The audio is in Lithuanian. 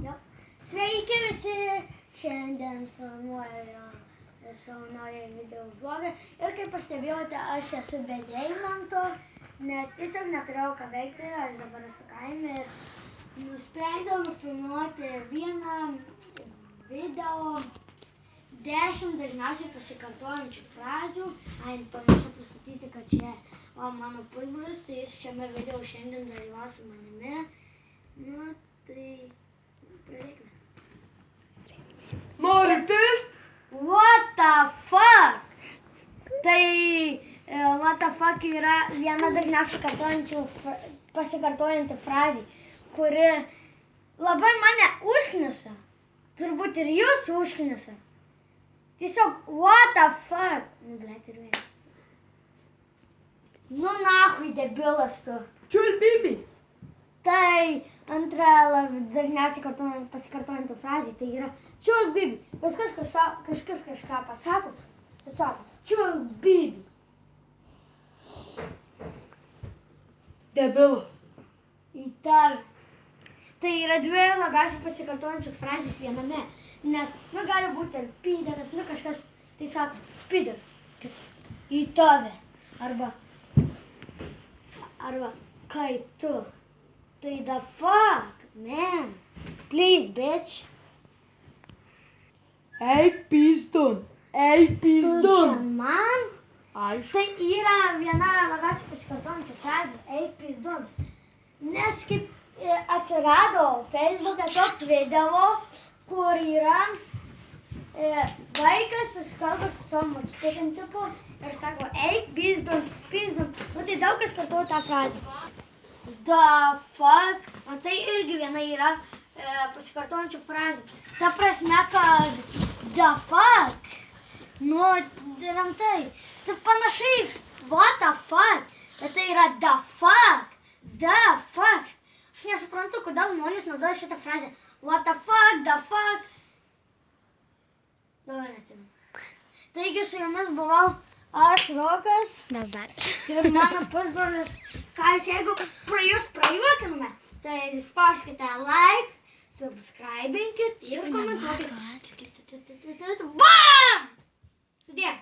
Jo. Sveiki visi, šiandien filmuoju savo naują video vlogą ir kaip pastebėjote, aš esu be deimanto, nes tiesiog neturėjau ką veikti, aš dabar esu kaime ir nusprendžiau nufilmuoti vieną video 10 dažniausiai pasikartojančių frazių. Pamiršau pristatyti, kad čia mano pusbrolis, tai jis šiame video šiandien dalyvaus su manimi. Nu, tai pradėkime. Nori pist? What the fuck? Tai what the fuck yra viena dažniausiai pasikartojanti frazė, kuri labai mane užknisa. Turbūt ir jūs užknisa. Tiesiog what the fuck? Nu, blėt, ir vėl. Nu, nahui, debilas tu. Čiul bibi. Tai antra dažniausiai pasikartojanti frazė, tai yra čiul bibi. Kažkas kažką pasako, tai sako čiul bibi. Debilas. Į tave. Tai yra dvi labiausiai pasikartojančios frazės viename, nes, nu, gali būti ir pideras, nu, kažkas, tai sako, pider, į tave, arba, kai tu. Tai the fuck, man, please, bitch. Eik piston. Eik Tu čia piston. man? Aišku. Tai yra viena labiausiai pasikartojančių frazė, eik pizdon. Nes kaip atsirado Facebook'e toks video, kur yra vaikas kalba su savo močiutėm tipo ir sako, eik pizdon, pizdon. Nu tai daug kas kartuoja tą frazę. The fuck. O tai irgi viena yra pasikartojančių frazė. Ta prasme, kad the fuck. Nu, rimtai. Tai panašiai what the fuck. Bet tai yra the fuck. The fuck. Aš nesuprantu, kodėl žmonės naudoja šitą frazę. What the fuck, the fuck. Dabar neatsimenu. Taigi su jumis buvau aš, Rokas. Mes dar. Ir mano pusbrolis. Ką jūs, jeigu jūs prajuokinome, tai spauskite like, subscribinkit ir komentuokit. BAM! Sudie.